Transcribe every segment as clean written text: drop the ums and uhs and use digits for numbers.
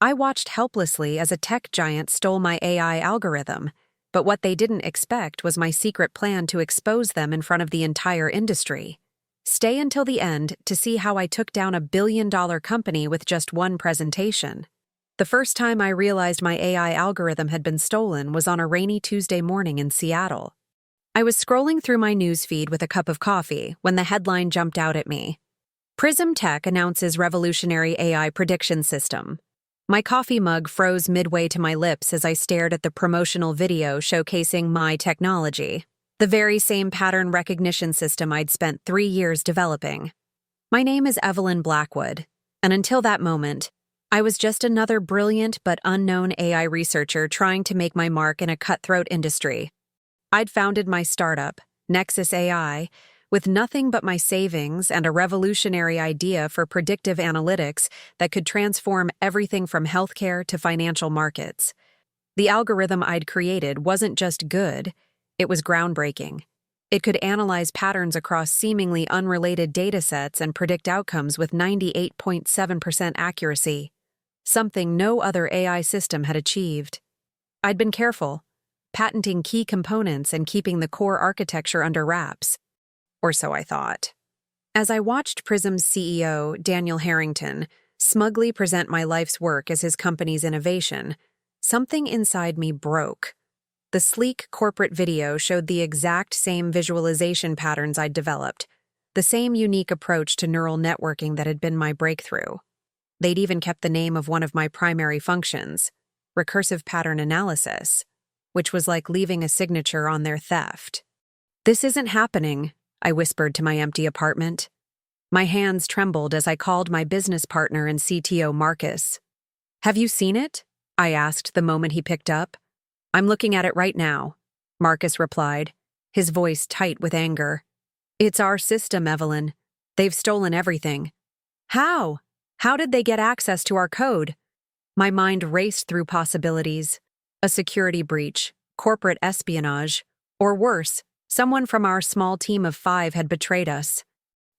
I watched helplessly as a tech giant stole my AI algorithm, but what they didn't expect was my secret plan to expose them in front of the entire industry. Stay until the end to see how I took down a $1 billion company with just one presentation. The first time I realized my AI algorithm had been stolen was on a rainy Tuesday morning in Seattle. I was scrolling through my newsfeed with a cup of coffee when the headline jumped out at me. Prism Tech announces revolutionary AI prediction system. My coffee mug froze midway to my lips as I stared at the promotional video showcasing my technology, the very same pattern recognition system I'd spent 3 years developing. My name is Evelyn Blackwood, and until that moment, I was just another brilliant but unknown AI researcher trying to make my mark in a cutthroat industry. I'd founded my startup, Nexus AI, with nothing but my savings and a revolutionary idea for predictive analytics that could transform everything from healthcare to financial markets. The algorithm I'd created wasn't just good, it was groundbreaking. It could analyze patterns across seemingly unrelated datasets and predict outcomes with 98.7% accuracy, something no other AI system had achieved. I'd been careful, patenting key components and keeping the core architecture under wraps. Or so I thought. As I watched Prism's CEO, Daniel Harrington, smugly present my life's work as his company's innovation, something inside me broke. The sleek corporate video showed the exact same visualization patterns I'd developed, the same unique approach to neural networking that had been my breakthrough. They'd even kept the name of one of my primary functions, recursive pattern analysis, which was like leaving a signature on their theft. "This isn't happening," I whispered to my empty apartment. My hands trembled as I called my business partner and CTO, Marcus. "Have you seen it?" I asked the moment he picked up. "I'm looking at it right now," Marcus replied, his voice tight with anger. "It's our system, Evelyn. They've stolen everything." "How? How did they get access to our code?" My mind raced through possibilities. A security breach, corporate espionage, or worse, someone from our small team of 5 had betrayed us.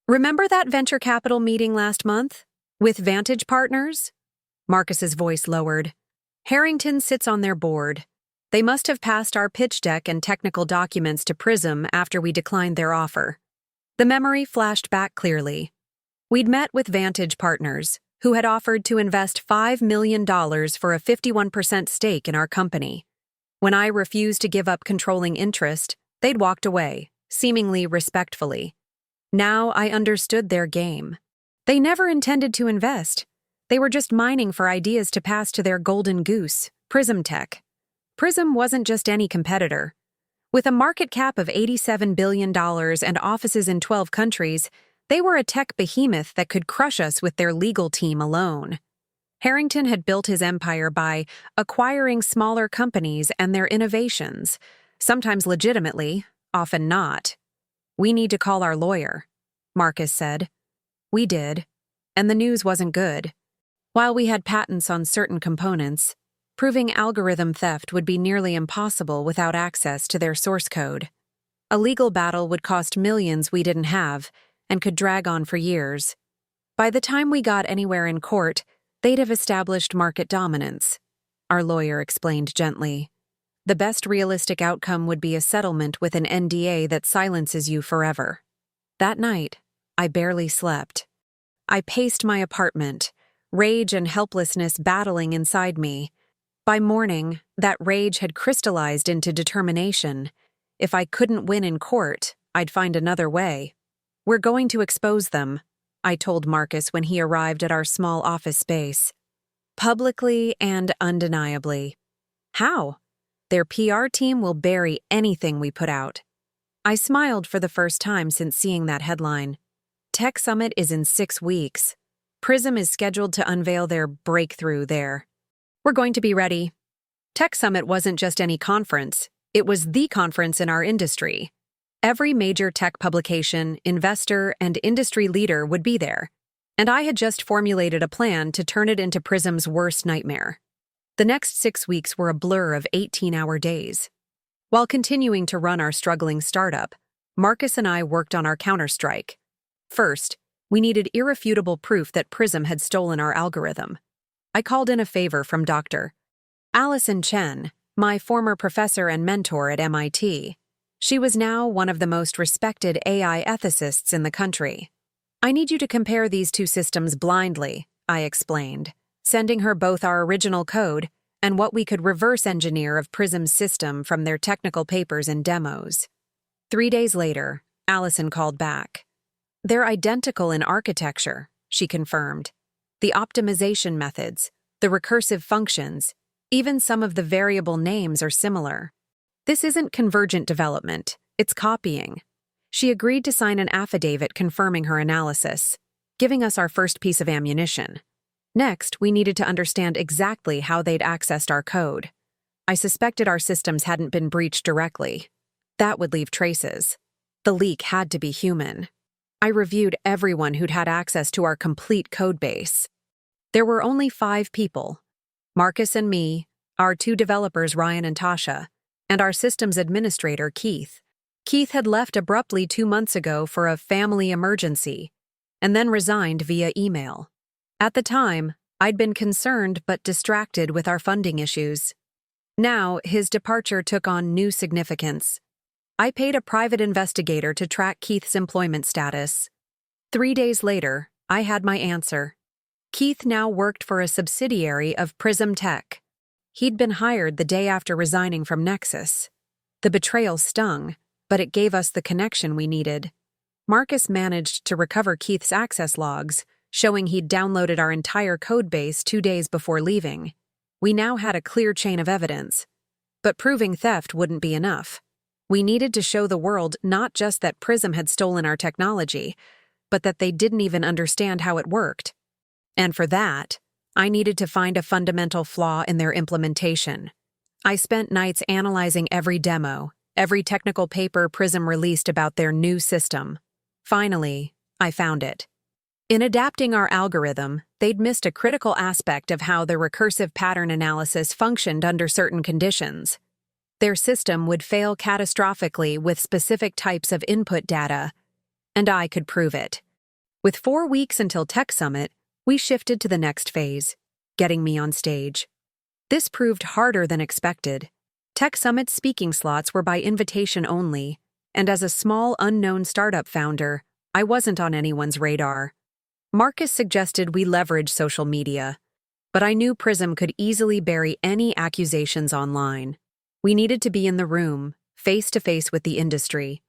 "Remember that venture capital meeting last month? With Vantage Partners?" Marcus's voice lowered. "Harrington sits on their board. They must have passed our pitch deck and technical documents to Prism after we declined their offer." The memory flashed back clearly. We'd met with Vantage Partners, who had offered to invest $5 million for a 51% stake in our company. When I refused to give up controlling interest, they'd walked away, seemingly respectfully. Now I understood their game. They never intended to invest. They were just mining for ideas to pass to their golden goose, Prism Tech. Prism wasn't just any competitor. With a market cap of $87 billion and offices in 12 countries, they were a tech behemoth that could crush us with their legal team alone. Harrington had built his empire by acquiring smaller companies and their innovations, sometimes legitimately, often not. "We need to call our lawyer," Marcus said. We did, and the news wasn't good. While we had patents on certain components, proving algorithm theft would be nearly impossible without access to their source code. A legal battle would cost millions we didn't have, and could drag on for years. By the time we got anywhere in court, they'd have established market dominance, our lawyer explained gently. The best realistic outcome would be a settlement with an NDA that silences you forever. That night, I barely slept. I paced my apartment, rage and helplessness battling inside me. By morning, that rage had crystallized into determination. If I couldn't win in court, I'd find another way. "We're going to expose them," I told Marcus when he arrived at our small office space. "Publicly and undeniably." "How?" "Their PR team will bury anything we put out." I smiled for the first time since seeing that headline. Tech Summit is in 6 weeks. Prism is scheduled to unveil their breakthrough there. We're going to be ready. Tech Summit wasn't just any conference, it was the conference in our industry. Every major tech publication, investor, and industry leader would be there, and I had just formulated a plan to turn it into Prism's worst nightmare. The next 6 weeks were a blur of 18-hour days. While continuing to run our struggling startup, Marcus and I worked on our counterstrike. First, we needed irrefutable proof that Prism had stolen our algorithm. I called in a favor from Dr. Allison Chen, my former professor and mentor at MIT. She was now one of the most respected AI ethicists in the country. I need you to compare these two systems blindly, I explained, sending her both our original code and what we could reverse engineer of Prism's system from their technical papers and demos. 3 days later, Allison called back. They're identical in architecture, she confirmed. The optimization methods, the recursive functions, even some of the variable names are similar. This isn't convergent development, it's copying. She agreed to sign an affidavit confirming her analysis, giving us our first piece of ammunition. Next, we needed to understand exactly how they'd accessed our code. I suspected our systems hadn't been breached directly. That would leave traces. The leak had to be human. I reviewed everyone who'd had access to our complete codebase. There were only 5 people: Marcus and me, our 2 developers Ryan and Tasha, and our systems administrator Keith. Keith had left abruptly 2 months ago for a family emergency, and then resigned via email. At the time, I'd been concerned but distracted with our funding issues. Now, his departure took on new significance. I paid a private investigator to track Keith's employment status. 3 days later, I had my answer. Keith now worked for a subsidiary of Prism Tech. He'd been hired the day after resigning from Nexus. The betrayal stung, but it gave us the connection we needed. Marcus managed to recover Keith's access logs, showing he'd downloaded our entire codebase 2 days before leaving. We now had a clear chain of evidence. But proving theft wouldn't be enough. We needed to show the world not just that Prism had stolen our technology, but that they didn't even understand how it worked. And for that, I needed to find a fundamental flaw in their implementation. I spent nights analyzing every demo, every technical paper Prism released about their new system. Finally, I found it. In adapting our algorithm, they'd missed a critical aspect of how the recursive pattern analysis functioned under certain conditions. Their system would fail catastrophically with specific types of input data, and I could prove it. With 4 weeks until Tech Summit, we shifted to the next phase, getting me on stage. This proved harder than expected. Tech Summit speaking slots were by invitation only, and as a small, unknown startup founder, I wasn't on anyone's radar. Marcus suggested we leverage social media, but I knew Prism could easily bury any accusations online. We needed to be in the room, face-to-face with the industry.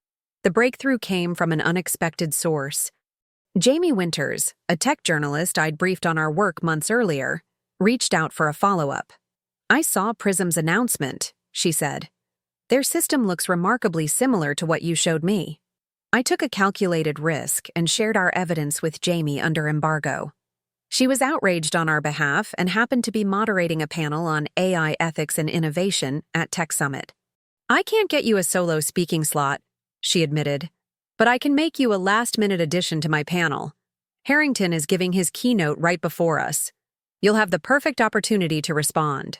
The breakthrough came from an unexpected source. Jamie Winters, a tech journalist I'd briefed on our work months earlier, reached out for a follow-up. "I saw Prism's announcement," she said. "Their system looks remarkably similar to what you showed me." I took a calculated risk and shared our evidence with Jamie under embargo. She was outraged on our behalf and happened to be moderating a panel on AI ethics and innovation at Tech Summit. "I can't get you a solo speaking slot," she admitted, "but I can make you a last-minute addition to my panel. Harrington is giving his keynote right before us. You'll have the perfect opportunity to respond."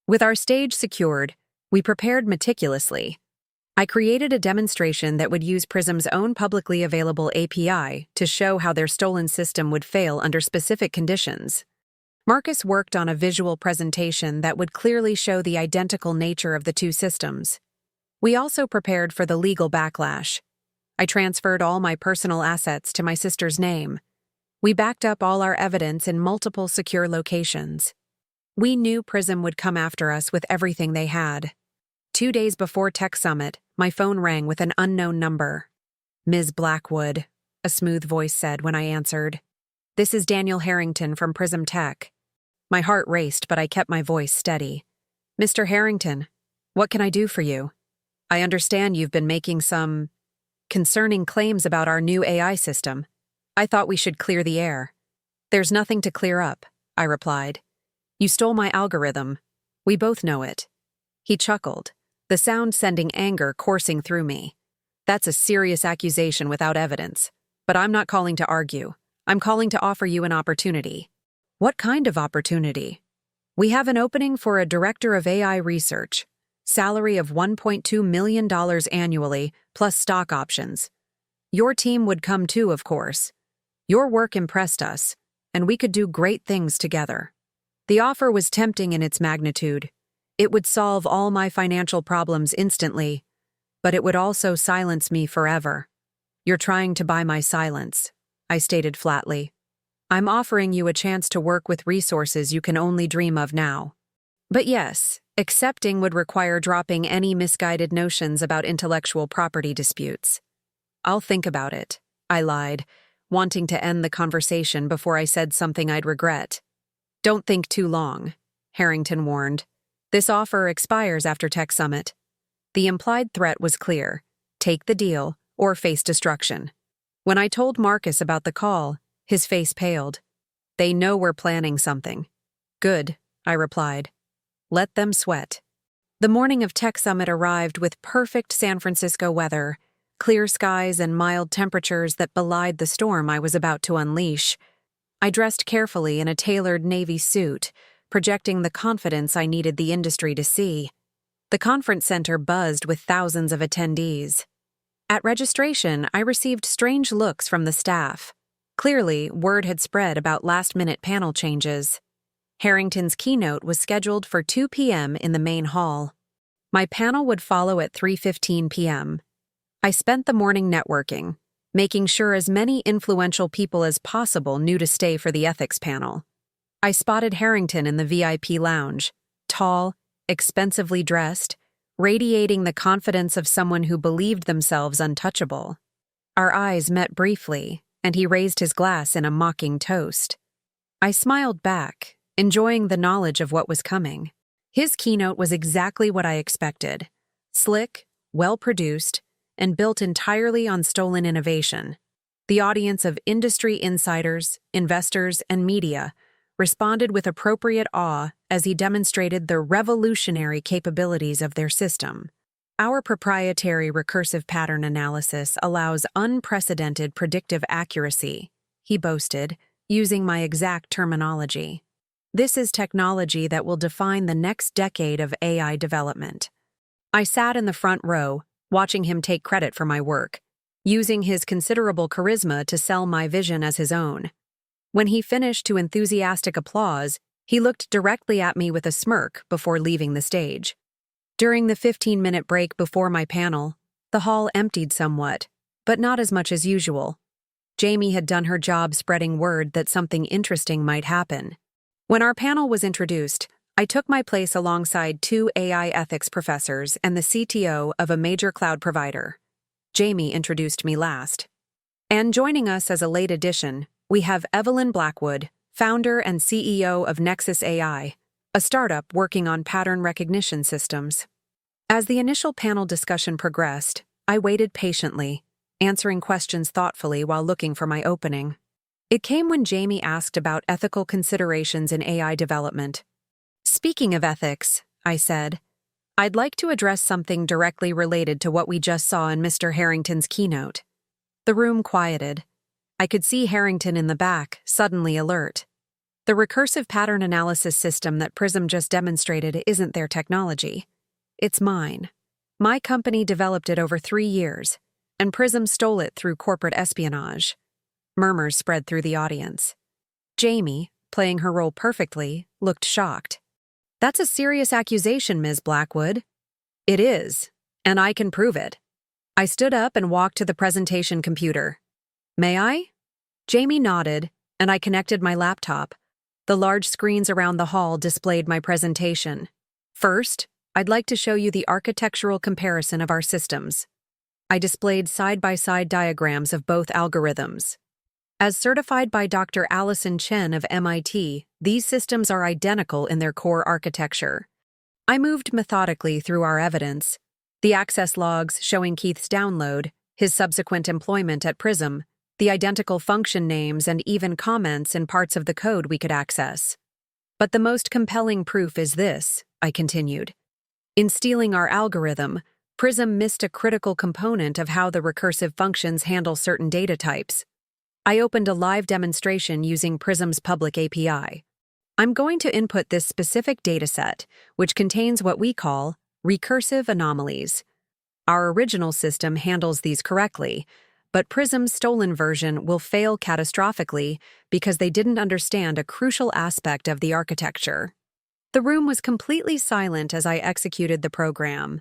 With our stage secured, we prepared meticulously. I created a demonstration that would use Prism's own publicly available API to show how their stolen system would fail under specific conditions. Marcus worked on a visual presentation that would clearly show the identical nature of the two systems. We also prepared for the legal backlash. I transferred all my personal assets to my sister's name. We backed up all our evidence in multiple secure locations. We knew Prism would come after us with everything they had. 2 days before Tech Summit, my phone rang with an unknown number. "Ms. Blackwood," a smooth voice said when I answered. "This is Daniel Harrington from Prism Tech." My heart raced, but I kept my voice steady. "Mr. Harrington, what can I do for you? I understand you've been making some concerning claims about our new AI system. I thought we should clear the air." "There's nothing to clear up," I replied. "You stole my algorithm. We both know it." He chuckled, the sound sending anger coursing through me. "That's a serious accusation without evidence. But I'm not calling to argue. I'm calling to offer you an opportunity." "What kind of opportunity?" "We have an opening for a director of AI research. Salary of $1.2 million annually, plus stock options. Your team would come too, of course. Your work impressed us, and we could do great things together." The offer was tempting in its magnitude. It would solve all my financial problems instantly, but it would also silence me forever. "You're trying to buy my silence," I stated flatly. "I'm offering you a chance to work with resources you can only dream of now." But yes, accepting would require dropping any misguided notions about intellectual property disputes. "I'll think about it," I lied, wanting to end the conversation before I said something I'd regret. "Don't think too long," Harrington warned. "This offer expires after Tech Summit." The implied threat was clear: take the deal or face destruction. When I told Marcus about the call, his face paled. "They know we're planning something." "Good," I replied. "Let them sweat." The morning of Tech Summit arrived with perfect San Francisco weather, clear skies and mild temperatures that belied the storm I was about to unleash. I dressed carefully in a tailored navy suit, projecting the confidence I needed the industry to see. The conference center buzzed with thousands of attendees. At registration, I received strange looks from the staff. Clearly, word had spread about last-minute panel changes. Harrington's keynote was scheduled for 2 p.m. in the main hall. My panel would follow at 3:15 p.m. I spent the morning networking, making sure as many influential people as possible knew to stay for the ethics panel. I spotted Harrington in the VIP lounge, tall, expensively dressed, radiating the confidence of someone who believed themselves untouchable. Our eyes met briefly, and he raised his glass in a mocking toast. I smiled back, enjoying the knowledge of what was coming. His keynote was exactly what I expected: slick, well-produced, and built entirely on stolen innovation. The audience of industry insiders, investors, and media responded with appropriate awe as he demonstrated the revolutionary capabilities of their system. "Our proprietary recursive pattern analysis allows unprecedented predictive accuracy," he boasted, using my exact terminology. "This is technology that will define the next decade of AI development." I sat in the front row, watching him take credit for my work, using his considerable charisma to sell my vision as his own. When he finished to enthusiastic applause, he looked directly at me with a smirk before leaving the stage. During the 15-minute break before my panel, the hall emptied somewhat, but not as much as usual. Jamie had done her job spreading word that something interesting might happen. When our panel was introduced, I took my place alongside 2 AI ethics professors and the CTO of a major cloud provider. Jamie introduced me last. And joining us as a late addition, we have Evelyn Blackwood, founder and CEO of Nexus AI, a startup working on pattern recognition systems. As the initial panel discussion progressed, I waited patiently, answering questions thoughtfully while looking for my opening. It came when Jamie asked about ethical considerations in AI development. "Speaking of ethics," I said, "I'd like to address something directly related to what we just saw in Mr. Harrington's keynote." The room quieted. I could see Harrington in the back, suddenly alert. "The recursive pattern analysis system that Prism just demonstrated isn't their technology. It's mine. My company developed it over 3 years, and Prism stole it through corporate espionage." Murmurs spread through the audience. Jamie, playing her role perfectly, looked shocked. "That's a serious accusation, Ms. Blackwood." "It is, and I can prove it." I stood up and walked to the presentation computer. "May I?" Jamie nodded, and I connected my laptop. The large screens around the hall displayed my presentation. "First, I'd like to show you the architectural comparison of our systems." I displayed side-by-side diagrams of both algorithms. As certified by Dr. Allison Chen of MIT, these systems are identical in their core architecture. I moved methodically through our evidence, the access logs showing Keith's download, his subsequent employment at Prism, the identical function names, and even comments in parts of the code we could access. "But the most compelling proof is this," I continued. "In stealing our algorithm, Prism missed a critical component of how the recursive functions handle certain data types." I opened a live demonstration using Prism's public API. I'm going to input this specific dataset, which contains what we call recursive anomalies. Our original system handles these correctly, but Prism's stolen version will fail catastrophically because they didn't understand a crucial aspect of the architecture. The room was completely silent as I executed the program.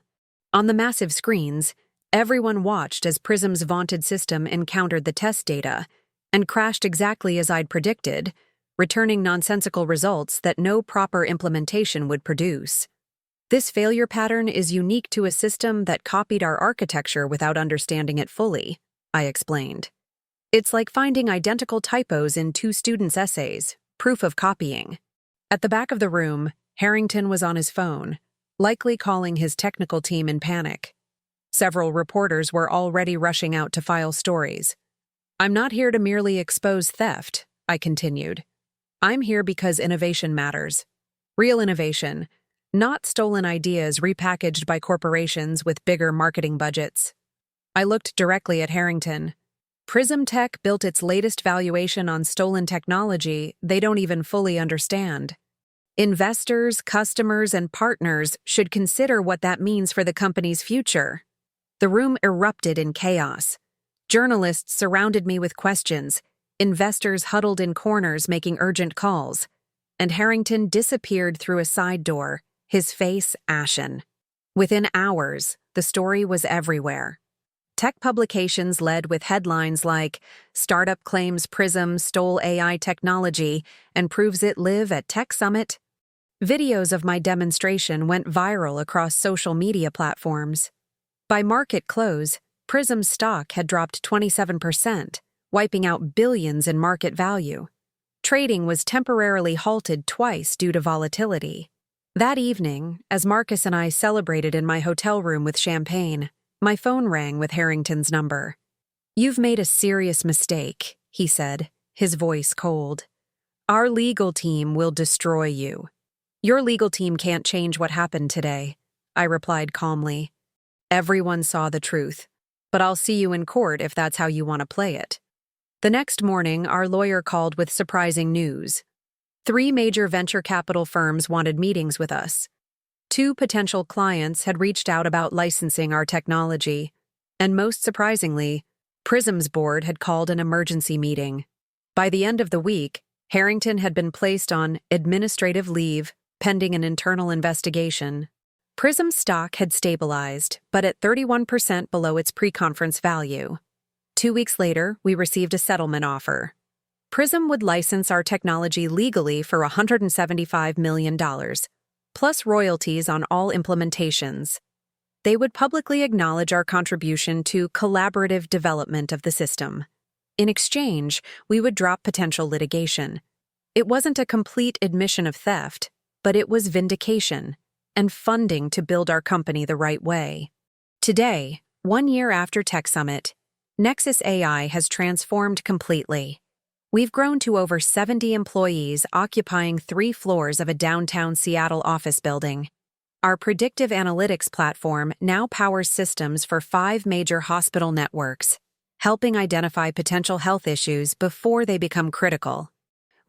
On the massive screens, everyone watched as Prism's vaunted system encountered the test data and crashed exactly as I'd predicted, returning nonsensical results that no proper implementation would produce. This failure pattern is unique to a system that copied our architecture without understanding it fully, I explained. It's like finding identical typos in two students' essays, proof of copying. At the back of the room, Harrington was on his phone, likely calling his technical team in panic. Several reporters were already rushing out to file stories. I'm not here to merely expose theft, I continued. I'm here because innovation matters. Real innovation, not stolen ideas repackaged by corporations with bigger marketing budgets. I looked directly at Harrington. Prism Tech built its latest valuation on stolen technology they don't even fully understand. Investors, customers, and partners should consider what that means for the company's future. The room erupted in chaos. Journalists surrounded me with questions, investors huddled in corners making urgent calls, and Harrington disappeared through a side door, his face ashen. Within hours, the story was everywhere. Tech publications led with headlines like, "Startup claims Prism stole AI technology and proves it live at Tech Summit." Videos of my demonstration went viral across social media platforms. By market close, Prism's stock had dropped 27%, wiping out billions in market value. Trading was temporarily halted twice due to volatility. That evening, as Marcus and I celebrated in my hotel room with champagne, my phone rang with Harrington's number. "You've made a serious mistake," he said, his voice cold. "Our legal team will destroy you." "Your legal team can't change what happened today," I replied calmly. "Everyone saw the truth, but I'll see you in court if that's how you want to play it." The next morning, our lawyer called with surprising news. 3 major venture capital firms wanted meetings with us. 2 potential clients had reached out about licensing our technology, and most surprisingly, Prism's board had called an emergency meeting. By the end of the week, Harrington had been placed on administrative leave pending an internal investigation. Prism's stock had stabilized, but at 31% below its pre-conference value. 2 weeks later, we received a settlement offer. Prism would license our technology legally for $175 million, plus royalties on all implementations. They would publicly acknowledge our contribution to collaborative development of the system. In exchange, we would drop potential litigation. It wasn't a complete admission of theft, but it was vindication and funding to build our company the right way. Today, 1 year after Tech Summit, Nexus AI has transformed completely. We've grown to over 70 employees occupying 3 floors of a downtown Seattle office building. Our predictive analytics platform now powers systems for 5 major hospital networks, helping identify potential health issues before they become critical.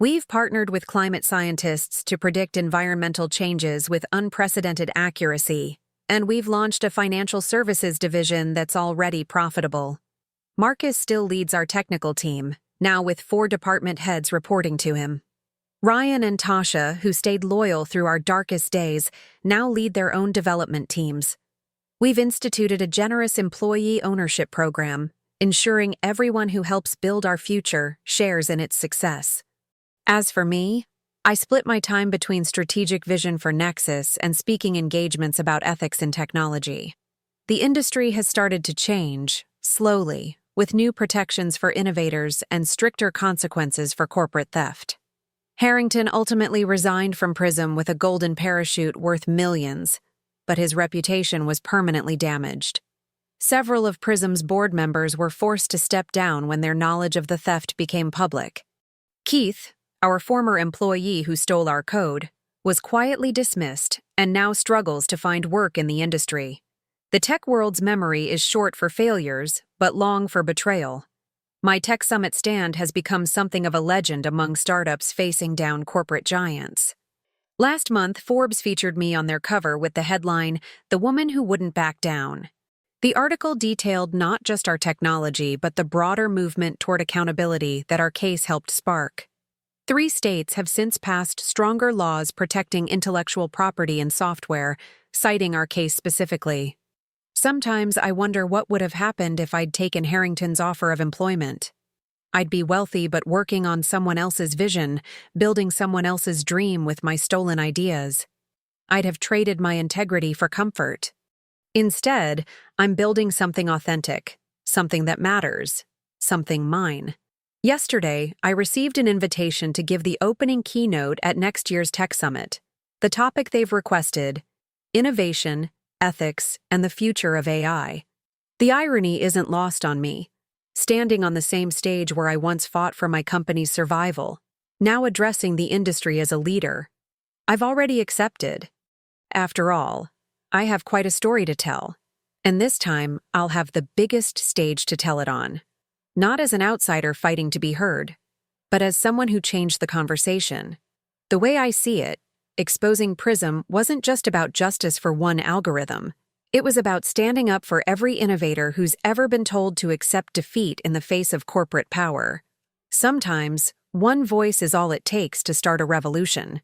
We've partnered with climate scientists to predict environmental changes with unprecedented accuracy, and we've launched a financial services division that's already profitable. Marcus still leads our technical team, now with 4 department heads reporting to him. Ryan and Tasha, who stayed loyal through our darkest days, now lead their own development teams. We've instituted a generous employee ownership program, ensuring everyone who helps build our future shares in its success. As for me, I split my time between strategic vision for Nexus and speaking engagements about ethics in technology. The industry has started to change, slowly, with new protections for innovators and stricter consequences for corporate theft. Harrington ultimately resigned from Prism with a golden parachute worth millions, but his reputation was permanently damaged. Several of Prism's board members were forced to step down when their knowledge of the theft became public. Keith, our former employee who stole our code, was quietly dismissed and now struggles to find work in the industry. The tech world's memory is short for failures, but long for betrayal. My Tech Summit stand has become something of a legend among startups facing down corporate giants. Last month, Forbes featured me on their cover with the headline, "The Woman Who Wouldn't Back Down." The article detailed not just our technology, but the broader movement toward accountability that our case helped spark. 3 states have since passed stronger laws protecting intellectual property in software, citing our case specifically. Sometimes I wonder what would have happened if I'd taken Harrington's offer of employment. I'd be wealthy but working on someone else's vision, building someone else's dream with my stolen ideas. I'd have traded my integrity for comfort. Instead, I'm building something authentic, something that matters, something mine. Yesterday, I received an invitation to give the opening keynote at next year's Tech Summit. The topic they've requested: innovation, ethics, and the future of AI. The irony isn't lost on me. Standing on the same stage where I once fought for my company's survival, now addressing the industry as a leader, I've already accepted. After all, I have quite a story to tell, and this time I'll have the biggest stage to tell it on. Not as an outsider fighting to be heard, but as someone who changed the conversation. The way I see it, exposing Prism wasn't just about justice for one algorithm. It was about standing up for every innovator who's ever been told to accept defeat in the face of corporate power. Sometimes, one voice is all it takes to start a revolution.